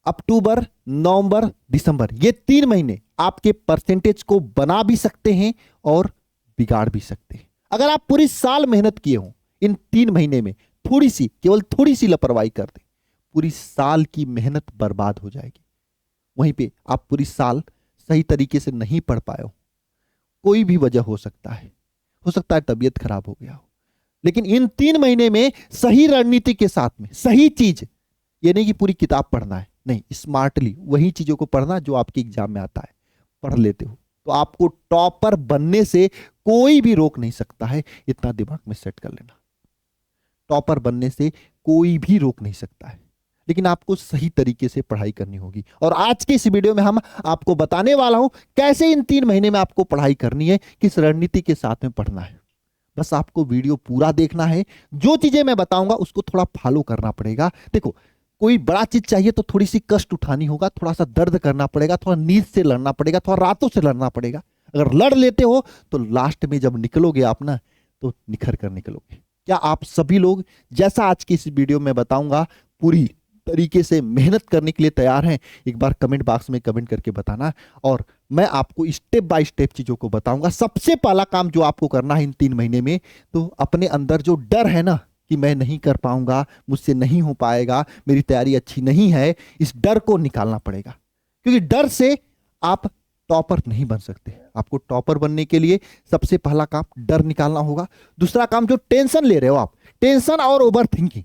अक्टूबर, नवंबर, दिसंबर, ये 3 महीने आपके परसेंटेज को बना भी सकते हैं और बिगाड़ भी सकते हैं। अगर आप पूरी साल मेहनत किए हो, इन 3 महीने में थोड़ी सी, केवल थोड़ी सी लापरवाही कर दे, पूरी साल की मेहनत बर्बाद हो जाएगी। वहीं पे आप पूरी साल सही तरीके से नहीं पढ़ पाए हो, कोई भी वजह हो सकता है तबीयत खराब हो गया हो, लेकिन इन 3 महीने में सही रणनीति के साथ में सही चीज, ये नहीं कि पूरी किताब पढ़ना है, नहीं, स्मार्टली वही चीजों को पढ़ना जो आपके एग्जाम में आता है, पढ़ लेते हो तो आपको टॉपर बनने से कोई भी रोक नहीं सकता है। इतना दिमाग में सेट कर लेना, टॉपर बनने से कोई भी रोक नहीं सकता है, लेकिन आपको सही तरीके से पढ़ाई करनी होगी। और आज के इस वीडियो में हम आपको बताने वाला हूं कैसे इन 3 महीने में आपको पढ़ाई करनी है, किस रणनीति के साथ में पढ़ना है। बस आपको वीडियो पूरा देखना है, जो चीजें मैं बताऊंगा उसको थोड़ा फॉलो करना पड़ेगा। देखो, कोई बड़ा चीज चाहिए तो थोड़ी सी कष्ट उठानी होगा, थोड़ा सा दर्द करना पड़ेगा, थोड़ा नींद से लड़ना पड़ेगा, थोड़ा रातों से लड़ना पड़ेगा। अगर लड़ लेते हो तो लास्ट में जब निकलोगे आप ना, तो निखर कर निकलोगे। क्या आप सभी लोग, जैसा आज की इस वीडियो में बताऊंगा, पूरी तरीके से मेहनत करने के लिए तैयार हैं? एक बार कमेंट बॉक्स में कमेंट करके बताना, और मैं आपको स्टेप बाय स्टेप चीजों को बताऊंगा। सबसे पहला काम जो आपको करना है इन 3 महीने में, तो अपने अंदर जो डर है ना कि मैं नहीं कर पाऊंगा, मुझसे नहीं हो पाएगा, मेरी तैयारी अच्छी नहीं है, इस डर को निकालना पड़ेगा। क्योंकि डर से आप टॉपर नहीं बन सकते। आपको टॉपर बनने के लिए सबसे पहला काम डर निकालना होगा। दूसरा काम, जो टेंशन ले रहे हो आप, टेंशन और ओवर थिंकिंग,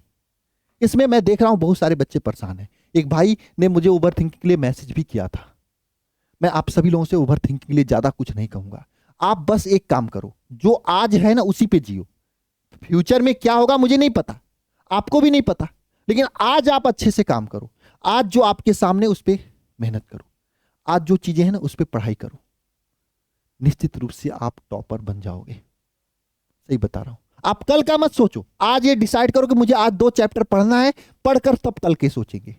इसमें मैं देख रहा हूं बहुत सारे बच्चे परेशान हैं। एक भाई ने मुझे ओवर थिंकिंग के लिए मैसेज भी किया था। मैं आप सभी लोगों से ओवर थिंकिंग के लिए ज्यादा कुछ नहीं कहूंगा। आप बस एक काम करो, जो आज है ना उसी पे जियो। फ्यूचर में क्या होगा मुझे नहीं पता, आपको भी नहीं पता, लेकिन आज आप अच्छे से काम करो। आज जो आपके सामने उस पर मेहनत करो, आज जो चीजें हैं ना उस पर पढ़ाई करो। निश्चित रूप से आप टॉपर बन जाओगे, सही बता रहा हूं। आप कल का मत सोचो, आज ये डिसाइड करो कि मुझे आज 2 चैप्टर पढ़ना है, पढ़कर तब कल के सोचेंगे।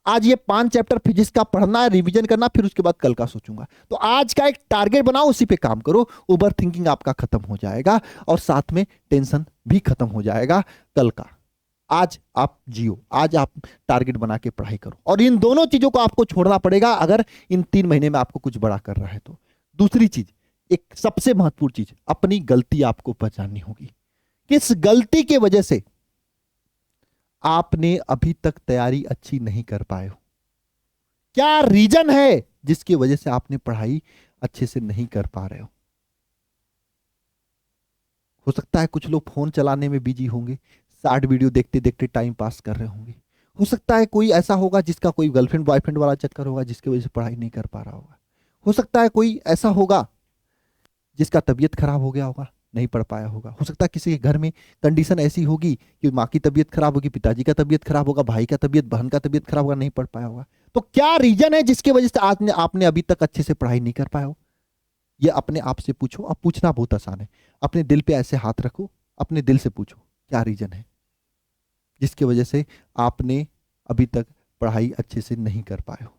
आज ये 5 चैप्टर फिजिक्स का पढ़ना है, रिवीजन करना, फिर उसके बाद कल का सोचूंगा। तो आज का एक टारगेट बनाओ, उसी पे काम करो। ओवर थिंकिंग आपका खत्म हो जाएगा और साथ में टेंशन भी खत्म हो जाएगा कल का। आज आप जियो, आज आप टारगेट बना के पढ़ाई करो, और इन दोनों चीजों को आपको छोड़ना पड़ेगा अगर इन 3 महीने में आपको कुछ बड़ा कर रहा है तो। दूसरी चीज, एक सबसे महत्वपूर्ण चीज, अपनी गलती आपको पहचाननी होगी। किस गलती की वजह से आपने अभी तक तैयारी अच्छी नहीं कर पाए हो? क्या रीजन है जिसकी वजह से आपने पढ़ाई अच्छे से नहीं कर पा रहे हो सकता है कुछ लोग फोन चलाने में बिजी होंगे, शॉर्ट वीडियो देखते देखते टाइम पास कर रहे होंगे। हो सकता है कोई ऐसा होगा जिसका कोई गर्लफ्रेंड बॉयफ्रेंड वाला चक्कर होगा, जिसकी वजह से पढ़ाई नहीं कर पा रहा होगा। हो सकता है कोई ऐसा होगा जिसका तबीयत खराब हो गया होगा, नहीं पढ़ पाया होगा। हो सकता है किसी के घर में कंडीशन ऐसी होगी कि माँ की तबीयत खराब होगी, पिताजी का तबीयत खराब होगा, भाई का तबीयत, बहन का तबीयत खराब होगा, नहीं पढ़ पाया होगा। तो क्या रीजन है जिसकी वजह से आपने अभी तक अच्छे से पढ़ाई नहीं कर पाया हो? ये अपने आप से पूछो। अब पूछना बहुत आसान है, अपने दिल पे ऐसे हाथ रखो, अपने दिल से पूछो क्या रीजन है जिसकी वजह से आपने अभी तक पढ़ाई अच्छे से नहीं कर पाए हो।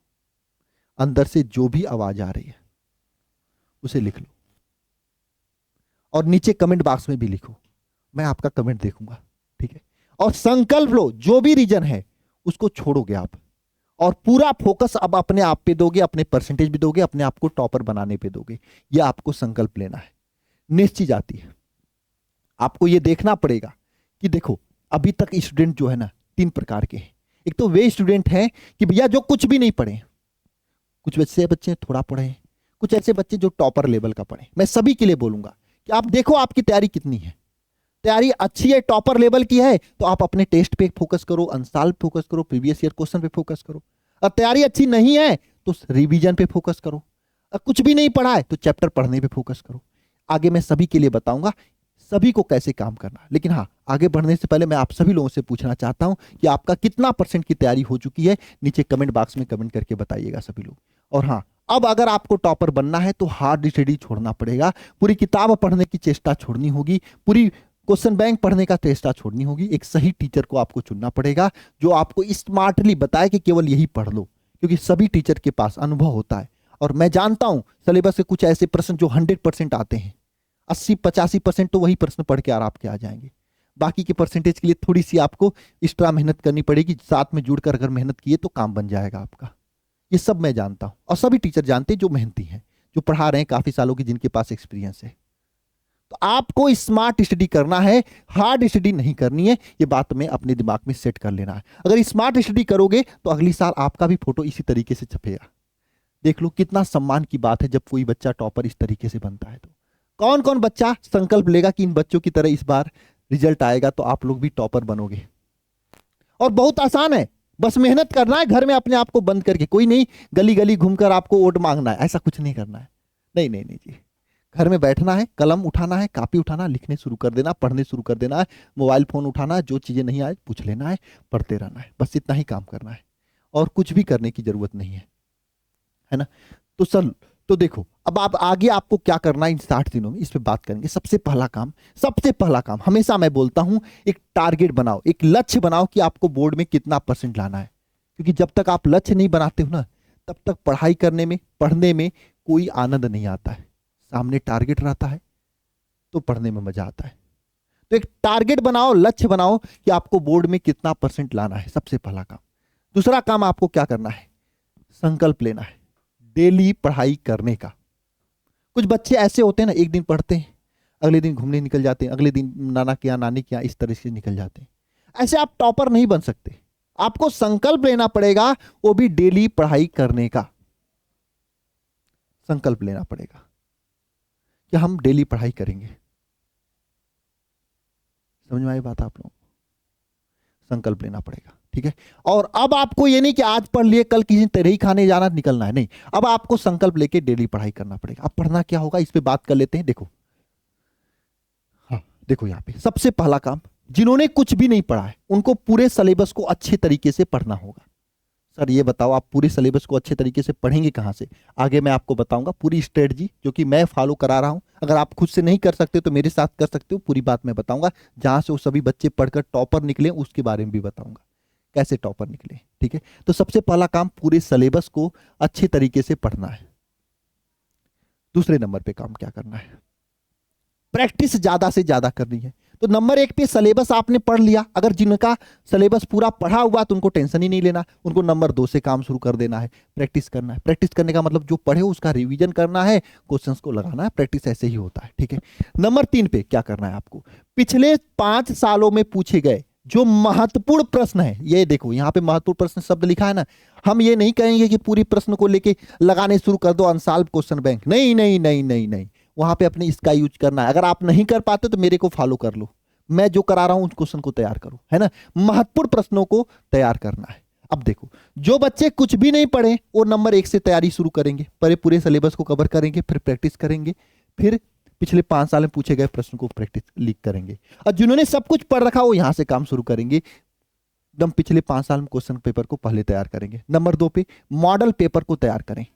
अंदर से जो भी आवाज आ रही है उसे लिख लो, और नीचे कमेंट बॉक्स में भी लिखो, मैं आपका कमेंट देखूंगा, ठीक है? और संकल्प लो, जो भी रीजन है उसको छोड़ोगे आप, और पूरा फोकस अब अपने आप पे दोगे, अपने परसेंटेज भी दोगे, अपने आप को टॉपर बनाने पे दोगे। ये आपको संकल्प लेना है। नेक्स्ट चीज आती है, आपको ये देखना पड़ेगा कि देखो, अभी तक स्टूडेंट जो है ना 3 प्रकार के हैं। एक तो वे स्टूडेंट हैं कि भैया जो कुछ भी नहीं पढ़े, कुछ ऐसे बच्चे थोड़ा पढ़े, कुछ ऐसे बच्चे जो टॉपर लेवल का पढ़े। मैं सभी के लिए बोलूंगा कि आप देखो आपकी तैयारी कितनी है। तैयारी अच्छी है, टॉपर लेवल की है, तो आप अपने टेस्ट पे फोकस करो, अंसाल पे फोकस करो, प्रीवियस ईयर क्वेश्चन पे फोकस करो। और तैयारी अच्छी नहीं है तो रिवीजन पे फोकस करो। और कुछ भी नहीं पढ़ा है तो चैप्टर पढ़ने पे फोकस करो। आगे मैं सभी के लिए बताऊंगा सभी को कैसे काम करना है। लेकिन हाँ, आगे बढ़ने से पहले मैं आप सभी लोगों से पूछना चाहता हूं कि आपका कितना % की तैयारी हो चुकी है? नीचे कमेंट बॉक्स में कमेंट करके बताइएगा सभी लोग। और हाँ, अब अगर आपको टॉपर बनना है तो हार्ड स्टडी छोड़ना पड़ेगा, पूरी किताब पढ़ने की चेष्टा छोड़नी होगी, पूरी क्वेश्चन बैंक पढ़ने का चेष्टा छोड़नी होगी। एक सही टीचर को आपको चुनना पड़ेगा जो आपको स्मार्टली बताए कि केवल यही पढ़ लो, क्योंकि सभी टीचर के पास अनुभव होता है। और मैं जानता हूं सिलेबस के कुछ ऐसे प्रश्न जो 100% आते हैं, 80-85% तो वही प्रश्न पढ़ के आपके आ जाएंगे। बाकी के परसेंटेज के लिए थोड़ी सी आपको एक्स्ट्रा मेहनत करनी पड़ेगी, साथ में जुड़कर अगर मेहनत किए तो काम बन जाएगा आपका। ये सब मैं जानता हूं और सभी टीचर जानते हैं जो मेहनती हैं, जो पढ़ा रहे हैं काफी सालों की, जिनके पास एक्सपीरियंस है। तो आपको स्मार्ट स्टडी करना है, हार्ड स्टडी नहीं करनी है, ये बात में अपने दिमाग में सेट कर लेना है। अगर स्मार्ट स्टडी करोगे तो अगली साल आपका भी फोटो इसी तरीके से छपेगा। देख लो कितना सम्मान की बात है जब कोई बच्चा टॉपर इस तरीके से बनता है। तो कौन कौन बच्चा संकल्प लेगा कि इन बच्चों की तरह इस बार रिजल्ट आएगा तो आप लोग भी टॉपर बनोगे। और बहुत आसान है, बस मेहनत करना है, घर में अपने आप को बंद करके। कोई नहीं गली गली घूमकर आपको वोट मांगना है, ऐसा कुछ नहीं करना है। नहीं नहीं नहीं जी, घर में बैठना है, कलम उठाना है, कापी उठाना, लिखने शुरू कर देना, पढ़ने शुरू कर देना है, मोबाइल फोन उठाना है, जो चीजें नहीं आए पूछ लेना है, पढ़ते रहना है, बस इतना ही काम करना है और कुछ भी करने की जरूरत नहीं है ना। तो सर तो देखो अब आप आगे आपको क्या करना है इन 60 दिनों में, इस पे बात करेंगे। सबसे पहला काम हमेशा मैं बोलता हूं, एक टारगेट बनाओ, एक लक्ष्य बनाओ कि आपको बोर्ड में कितना परसेंट लाना है। क्योंकि जब तक आप लक्ष्य नहीं बनाते हो ना, तब तक पढ़ाई करने में, पढ़ने में कोई आनंद नहीं आता है। सामने टारगेट रहता है तो पढ़ने में मजा आता है। तो एक टारगेट बनाओ, लक्ष्य बनाओ कि आपको बोर्ड में कितना परसेंट लाना है, सबसे पहला काम। दूसरा काम आपको क्या करना है, संकल्प लेना है डेली पढ़ाई करने का। कुछ बच्चे ऐसे होते हैं ना, एक दिन पढ़ते हैं, अगले दिन घूमने निकल जाते हैं, अगले दिन नाना के यहाँ नानी के यहाँ, इस तरह से निकल जाते हैं। ऐसे आप टॉपर नहीं बन सकते। आपको संकल्प लेना पड़ेगा, वो भी डेली पढ़ाई करने का संकल्प लेना पड़ेगा कि हम डेली पढ़ाई करेंगे। समझ में आई बात आप लोगों को? संकल्प लेना पड़ेगा, ठीक है। और अब आपको ये नहीं कि आज पढ़ लिए कल किसी तरह ही खाने जाना निकलना है, नहीं। अब आपको संकल्प लेके डेली पढ़ाई करना पड़ेगा। अब पढ़ना क्या होगा इस पे बात कर लेते हैं। देखो हाँ, देखो यहाँ पे सबसे पहला काम, जिन्होंने कुछ भी नहीं पढ़ा है उनको पूरे सिलेबस को अच्छे तरीके से पढ़ना होगा। सर ये बताओ आप पूरे सिलेबस को अच्छे तरीके से पढ़ेंगे कहां से? आगे मैं आपको बताऊंगा पूरी स्ट्रेटजी जो कि मैं फॉलो करा रहा हूं। अगर आप खुद से नहीं कर सकते तो मेरे साथ कर सकते हो, पूरी बात मैं बताऊंगा। जहां से वो सभी बच्चे पढ़कर टॉपर निकले उसके बारे में भी बताऊंगा, कैसे टॉपर निकले, ठीक है। तो सबसे पहला काम पूरे सिलेबस को अच्छे तरीके से पढ़ना है। दूसरे नंबर पे काम क्या करना है, प्रैक्टिस ज्यादा से ज्यादा करनी है। तो नंबर 1 पे सिलेबस आपने पढ़ लिया। अगर जिनका सिलेबस पूरा पढ़ा हुआ तो उनको टेंशन ही नहीं लेना, उनको नंबर 2 से काम शुरू कर देना है, प्रैक्टिस करना है। प्रैक्टिस करने का मतलब जो पढ़े उसका रिवीजन करना है, क्वेश्चंस को लगाना है, प्रैक्टिस ऐसे ही होता है, ठीक है। नंबर 3 पे क्या करना है आपको, पिछले 5 सालों में पूछे गए जो महत्वपूर्ण प्रश्न है, ये देखो यहाँ पे महत्वपूर्ण प्रश्न शब्द लिखा है ना। हम ये नहीं कहेंगे कि पूरी प्रश्न को लेके लगाने शुरू कर दो अनसॉल्व क्वेश्चन बैंक, नहीं नहीं नहीं नहीं नहीं, वहां पे अपने इसका यूज करना है। अगर आप नहीं कर पाते तो मेरे को फॉलो कर लो, मैं जो करा रहा हूं उस क्वेश्चन को तैयार करो, है ना। महत्वपूर्ण प्रश्नों को तैयार करना है। अब देखो जो बच्चे कुछ भी नहीं पढ़े वो नंबर 1 से तैयारी शुरू करेंगे, पहले पूरे सिलेबस को कवर करेंगे, फिर प्रैक्टिस करेंगे, फिर पिछले 5 साल में पूछे गए प्रश्न को प्रैक्टिस लीक करेंगे। और जिन्होंने सब कुछ पढ़ रखा वो यहां से काम शुरू करेंगे, एकदम पिछले 5 साल में क्वेश्चन पेपर को पहले तैयार करेंगे। नंबर 2 पे मॉडल पेपर को तैयार करें,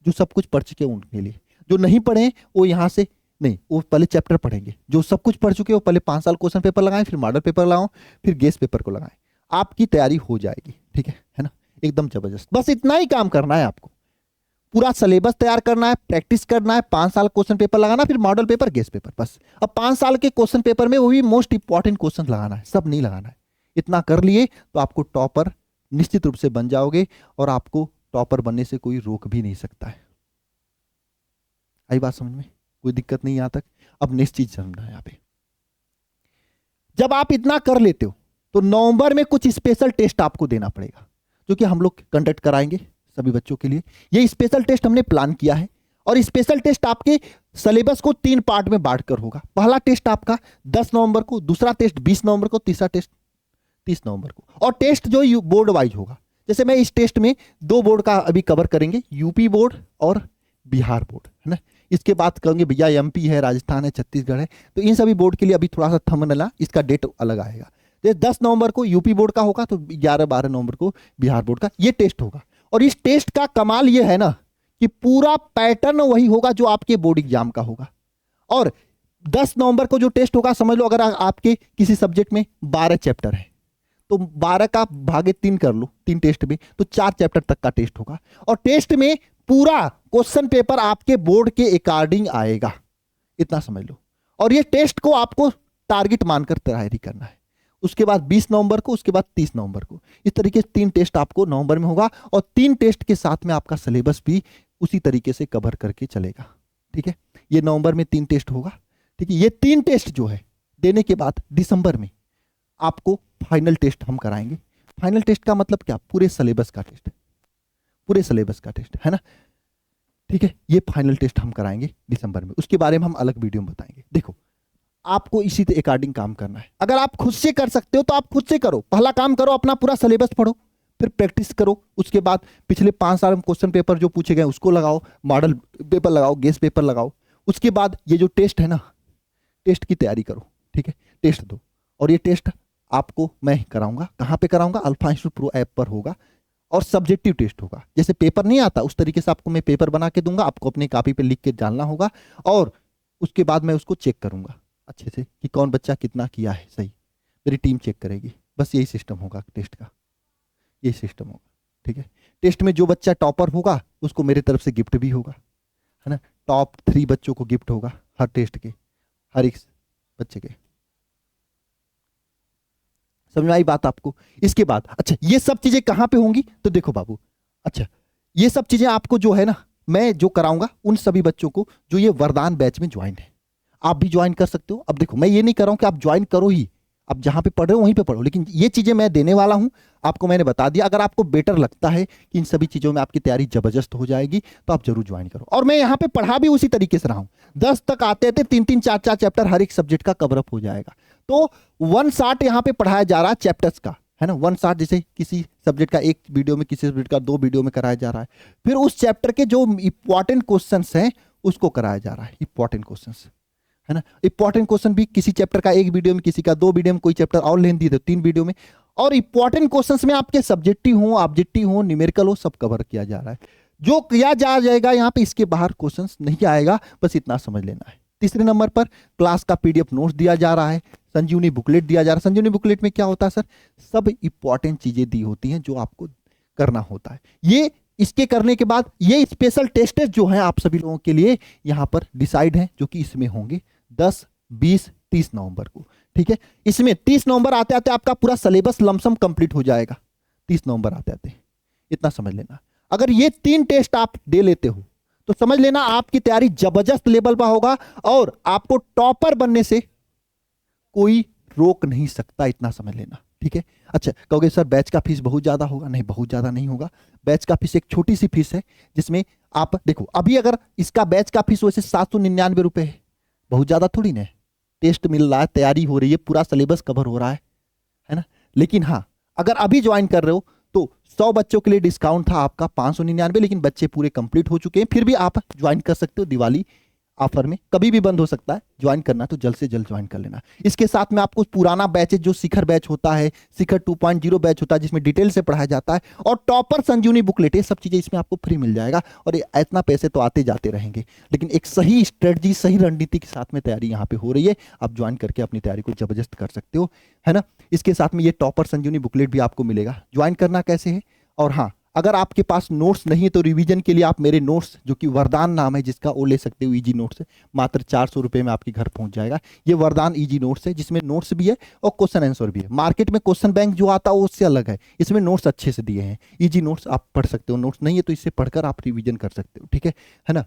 जो सब कुछ पढ़ चुके हैं उनके लिए। जो नहीं पढ़े वो यहां से नहीं, वो पहले चैप्टर पढ़ेंगे। जो सब कुछ पढ़ चुके हैं वो पहले 5 साल क्वेश्चन पेपर लगाएं, फिर मॉडल पेपर लगाओ, फिर गेस पेपर को लगाएं। आपकी तैयारी हो जाएगी, ठीक है ना, एकदम जबरदस्त। बस इतना ही काम करना है आपको, पूरा सिलेबस तैयार करना है, प्रैक्टिस करना है, 5 साल क्वेश्चन पेपर लगाना, फिर मॉडल पेपर, गेस पेपर, बस। अब 5 साल के क्वेश्चन पेपर में वो भी मोस्ट इंपॉर्टेंट क्वेश्चन लगाना है, सब नहीं लगाना है। इतना कर लिए तो आपको टॉपर निश्चित रूप से बन जाओगे और आपको टॉपर बनने से कोई रोक भी नहीं सकता है। आई बात समझ में? कोई दिक्कत नहीं यहां तक। अब नेक्स्ट चीज समझना है यहाँ पे, जब आप इतना कर लेते हो तो नवंबर में कुछ स्पेशल टेस्ट आपको देना पड़ेगा, जो कि हम लोग कंडक्ट कराएंगे सभी बच्चों के लिए। ये स्पेशल टेस्ट हमने प्लान किया है और स्पेशल टेस्ट आपके सिलेबस को 3 पार्ट में बांटकर होगा। पहला टेस्ट आपका 10 नवंबर को, दूसरा टेस्ट 20 नवंबर को, तीसरा टेस्ट 30 नवंबर को। और टेस्ट जो बोर्ड वाइज होगा, जैसे मैं इस टेस्ट में 2 बोर्ड का अभी कवर करेंगे, यूपी बोर्ड और बिहार बोर्ड, है ना। इसके बाद कहेंगे भैया एमपी है, राजस्थान है, छत्तीसगढ़ है, तो इन सभी बोर्ड के लिए अभी थोड़ा सा थंबनेल, इसका डेट अलग आएगा। जैसे 10 नवंबर को यूपी बोर्ड का होगा तो 11-12 नवंबर को बिहार बोर्ड का ये टेस्ट होगा। और इस टेस्ट का कमाल ये है ना कि पूरा पैटर्न वही होगा जो आपके बोर्ड एग्जाम का होगा। और 10 नवंबर को जो टेस्ट होगा, समझ लो अगर आपके किसी सब्जेक्ट में 12 चैप्टर है तो 12 का भागे 3 कर लो, 3 टेस्ट में, तो 4 चैप्टर तक का टेस्ट होगा। और टेस्ट में पूरा क्वेश्चन पेपर आपके बोर्ड के अकॉर्डिंग आएगा, इतना समझ लो। और ये टेस्ट को आपको टारगेट मानकर तैयारी करना है। उसके बाद 20 नवंबर को, उसके बाद 30 नवंबर को, इस तरीके से 3 टेस्ट आपको नवंबर में होगा और 3 टेस्ट के साथ में आपका सिलेबस भी उसी तरीके से कवर करके चलेगा। ठीक है, ये नवंबर में 3 टेस्ट होगा। ठीक है, ये 3 टेस्ट जो है देने के बाद दिसंबर में आपको फाइनल टेस्ट हम कराएंगे। फाइनल टेस्ट का मतलब क्या? पूरे सिलेबस का टेस्ट, पूरे सिलेबस का टेस्ट है ना। ठीक है, ये फाइनल टेस्ट हम कराएंगे दिसंबर में, उसके बारे में हम अलग वीडियो में बताएंगे। देखो, आपको इसी के अकॉर्डिंग काम करना है। अगर आप खुद से कर सकते हो तो आप खुद से करो। पहला काम करो, अपना पूरा सिलेबस पढ़ो, फिर प्रैक्टिस करो। उसके बाद पिछले 5 साल में क्वेश्चन पेपर जो पूछे गए उसको लगाओ, मॉडल पेपर लगाओ, गेस्ट पेपर लगाओ। उसके बाद ये जो टेस्ट है ना, टेस्ट की तैयारी करो। ठीक है, टेस्ट दो, और ये टेस्ट आपको मैं कराऊंगा। कहाँ पे कराऊंगा? अल्फा इंस्टीट्यूट प्रो ऐप पर होगा, और सब्जेक्टिव टेस्ट होगा। जैसे पेपर नहीं आता उस तरीके से आपको मैं पेपर बना के दूंगा, आपको अपनी कॉपी पे लिख के डालना होगा, और उसके बाद मैं उसको चेक करूंगा अच्छे से कि कौन बच्चा कितना किया है सही। मेरी टीम चेक करेगी। बस यही सिस्टम होगा टेस्ट का, यही सिस्टम होगा। ठीक है, टेस्ट में जो बच्चा टॉपर होगा उसको मेरे तरफ से गिफ्ट भी होगा, है ना। टॉप 3 बच्चों को गिफ्ट होगा हर टेस्ट के, हर एक बच्चे के। समझ में आई बात आपको? इसके बाद अच्छा, ये सब चीजें कहां पे होंगी? तो देखो बाबू, अच्छा ये सब चीजें आपको जो है ना, मैं जो कराऊंगा उन सभी बच्चों को जो ये वरदान बैच में ज्वाइन है, आप भी ज्वाइन कर सकते हो। अब देखो, मैं ये नहीं कर रहा हूं कि आप ज्वाइन करो ही, आप जहां पे पढ़ रहे हो वहीं पे पढ़ो, लेकिन ये चीजें मैं देने वाला हूं आपको, मैंने बता दिया। अगर आपको बेटर लगता है कि इन सभी चीजों में आपकी तैयारी जबरदस्त हो जाएगी तो आप जरूर ज्वाइन करो। और मैं यहाँ पे पढ़ा भी उसी तरीके से रहा हूं। 10 तक आते थे 3-3 4-4 चैप्टर हर एक सब्जेक्ट का कवरअप हो जाएगा। तो 1 शॉट यहाँ पे पढ़ाया जा रहा है चैप्टर्स का, है ना। 1 शॉट जैसे किसी सब्जेक्ट का 1 वीडियो में, किसी सब्जेक्ट का 2 वीडियो में कराया जा रहा है। फिर उस चैप्टर के जो इंपॉर्टेंट क्वेश्चन हैं उसको कराया जा रहा है, इंपॉर्टेंट क्वेश्चन, है ना। इंपॉर्टेंट क्वेश्चन भी किसी चैप्टर का 1 वीडियो में, किसी का 2 वीडियो में, कोई चैप्टर और लेंथी है तो 3 वीडियो में। और इंपॉर्टेंट क्वेश्चंस में आपके सब्जेक्टिव हो, ऑब्जेक्टिव हो, न्यूमेरिकल हो, सब कवर किया जा रहा है। जो किया जाएगा यहाँ पे, इसके बाहर क्वेश्चंस नहीं आएगा, बस इतना समझ लेना है। तीसरे नंबर पर क्लास का पीडीएफ नोट्स दिया जा रहा है, संजीवनी बुकलेट दिया जा रहा है। संजीवनी बुकलेट में क्या होता है सर? सब इंपॉर्टेंट चीजें दी होती हैं जो आपको करना होता है। ये इसके करने के बाद ये स्पेशल टेस्ट जो हैं आप सभी लोगों के लिए यहाँ पर डिसाइड हैं, जो कि इसमें होंगे 10, 20, 30 नवंबर को। ठीक है, इसमें 30 नवंबर आते आते आपका पूरा सिलेबस लमसम कंप्लीट हो जाएगा। 30 नवंबर आते आते इतना समझ लेना। अगर ये 3 टेस्ट आप दे लेते हो तो समझ लेना आपकी तैयारी जबरदस्त लेवल पर होगा, और आपको टॉपर बनने से कोई रोक नहीं सकता, इतना समझ लेना। ठीक है, अच्छा कहोगे सर बैच का फीस बहुत ज्यादा होगा? नहीं, बहुत ज्यादा नहीं होगा। बैच का फीस एक छोटी सी फीस है, जिसमें आप देखो, अभी अगर इसका बैच का फीस वैसे 799 रुपए है, बहुत ज्यादा थोड़ी ना है। टेस्ट मिल रहा है, तैयारी हो रही है, पूरा सिलेबस कवर हो रहा है ना। लेकिन हाँ, अगर अभी ज्वाइन कर रहे हो तो 100 बच्चों के लिए डिस्काउंट था आपका 599, लेकिन बच्चे पूरे कंप्लीट हो चुके हैं, फिर भी आप ज्वाइन कर सकते हो। दिवाली ऑफर में कभी भी बंद हो सकता है, ज्वाइन करना तो जल्द से जल्द ज्वाइन कर लेना। इसके साथ में आपको पुराना बैच जो शिखर बैच होता है, शिखर 2.0 बैच होता है, जिसमें डिटेल से पढ़ाया जाता है, और टॉपर संजीवनी बुकलेट, ये सब चीजें इसमें आपको फ्री मिल जाएगा। और इतना पैसे तो आते जाते रहेंगे, लेकिन एक सही स्ट्रेटजी, सही रणनीति के साथ में तैयारी यहाँ पे हो रही है। आप ज्वाइन करके अपनी तैयारी को जबरदस्त कर सकते हो, है ना। इसके साथ में ये टॉपर संजीवनी बुकलेट भी आपको मिलेगा। ज्वाइन करना कैसे है? और हाँ, अगर आपके पास नोट्स नहीं है तो रिवीजन के लिए आप मेरे नोट्स, जो कि वरदान नाम है जिसका, वो ले सकते हो। इजी नोट्स है, मात्र 400 रुपये में आपके घर पहुंच जाएगा। ये वरदान इजी नोट्स है, जिसमें नोट्स भी है और क्वेश्चन आंसर भी है। मार्केट में क्वेश्चन बैंक जो आता है वो उससे अलग है, इसमें नोट्स अच्छे से दिए हैं। इजी नोट्स आप पढ़ सकते हो, नोट्स नहीं है तो इससे पढ़कर आप रिविजन कर सकते हो। ठीक है ना।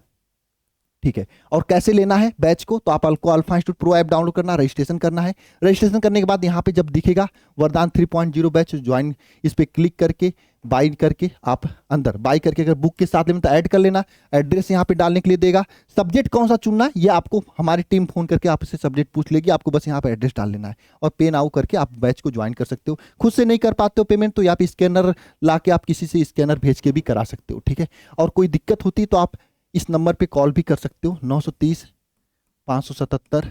ठीक है, और कैसे लेना है बैच को? तो आप alpha institute pro app download करना, रजिस्ट्रेशन करना है। रजिस्ट्रेशन करने के बाद यहाँ पे जब दिखेगा वरदान 3.0 बैच ज्वाइन, इस पे क्लिक करके बाई करके आप अंदर बाई करके, अगर बुक के साथ लेना तो ऐड कर लेना। एड्रेस यहाँ पे डालने के लिए देगा। सब्जेक्ट कौन सा चुनना है ये आपको हमारी टीम फोन करके आपसे सब्जेक्ट पूछ लेगी, आपको बस यहाँ पे एड्रेस डाल लेना है और पे नाउ करके आप बैच को ज्वाइन कर सकते हो। खुद से नहीं कर पाते हो पेमेंट, तो यहाँ पे स्कैनर ला के आप किसी से स्कैनर भेज के भी करा सकते हो। ठीक है, और कोई दिक्कत होती तो आप इस नंबर पे कॉल भी कर सकते हो, 930 577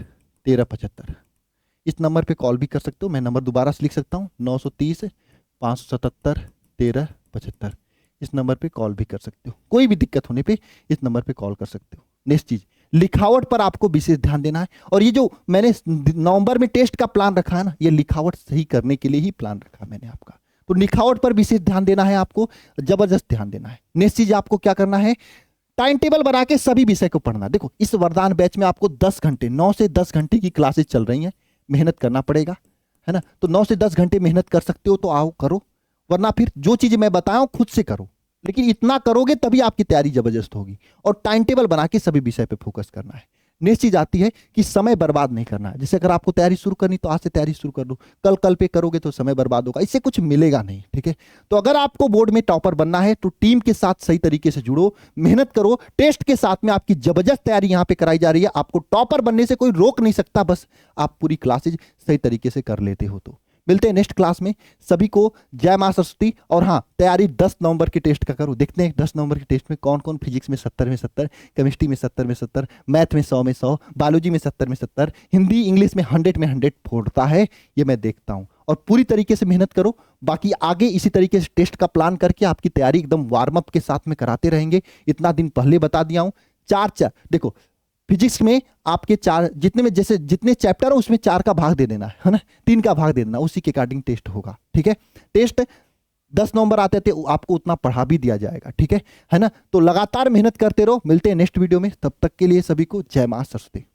1375। इस नंबर पे कॉल भी कर सकते हो। मैं नंबर दोबारा से लिख सकता हूँ, 930 577 1375। इस नंबर पे कॉल भी कर सकते हो। कोई भी दिक्कत होने पे इस नंबर पे कॉल कर सकते हो। नेक्स्ट चीज, लिखावट पर आपको विशेष ध्यान देना है। और ये जो मैंने नवंबर में टेस्ट का प्लान रखा है ना, ये लिखावट सही करने के लिए ही प्लान रखा मैंने आपका। तो लिखावट पर विशेष ध्यान देना है, आपको जबरदस्त ध्यान देना है। नेक्स्ट चीज आपको क्या करना है, टाइम टेबल बना के सभी विषय को पढ़ना। देखो, इस वरदान बैच में आपको 10 घंटे, 9 से 10 घंटे की क्लासेस चल रही हैं। मेहनत करना पड़ेगा, है ना। तो 9 से 10 घंटे मेहनत कर सकते हो तो आओ करो, वरना फिर जो चीज़ें मैं बताया खुद से करो। लेकिन इतना करोगे तभी आपकी तैयारी जबरदस्त होगी। और टाइम टेबल बना के सभी विषय पे फोकस करना है। नेक्स्ट चीज आती है कि समय बर्बाद नहीं करना है। जैसे अगर आपको तैयारी शुरू करनी तो आज से तैयारी शुरू कर दो, कल पे करोगे तो समय बर्बाद होगा, इससे कुछ मिलेगा नहीं, ठीक है। तो अगर आपको बोर्ड में टॉपर बनना है तो टीम के साथ सही तरीके से जुड़ो, मेहनत करो। टेस्ट के साथ में आपकी जबरदस्त तैयारी यहां पे कराई जा रही है। आपको टॉपर बनने से कोई रोक नहीं सकता, बस आप पूरी क्लासेज सही तरीके से कर लेते हो। तो मिलते हैं नेक्स्ट क्लास में। सभी को जय मां सरस्वती। और हाँ, तैयारी 10 नवंबर के टेस्ट का करो। देखते हैं 10 नवंबर के टेस्ट में कौन कौन, फिजिक्स में 70 में 70, केमिस्ट्री में 70 में 70, मैथ में 100 में 100, बायोलॉजी में 70 में 70, हिंदी इंग्लिश में 100 में 100 फोड़ता है, ये मैं देखता हूं। और पूरी तरीके से मेहनत करो। बाकी आगे इसी तरीके से टेस्ट का प्लान करके आपकी तैयारी एकदम वार्म अप के साथ में कराते रहेंगे। इतना दिन पहले बता दिया हूं। चार देखो, फिजिक्स में आपके 4 जितने में, जैसे जितने चैप्टर हो उसमें 4 का भाग दे देना है ना, 3 का भाग दे देना, उसी के अकॉर्डिंग टेस्ट होगा, ठीक है। टेस्ट 10 नवंबर आते थे, आपको उतना पढ़ा भी दिया जाएगा, ठीक है ना। तो लगातार मेहनत करते रहो। मिलते हैं नेक्स्ट वीडियो में, तब तक के लिए सभी को जय मां सरस्वती।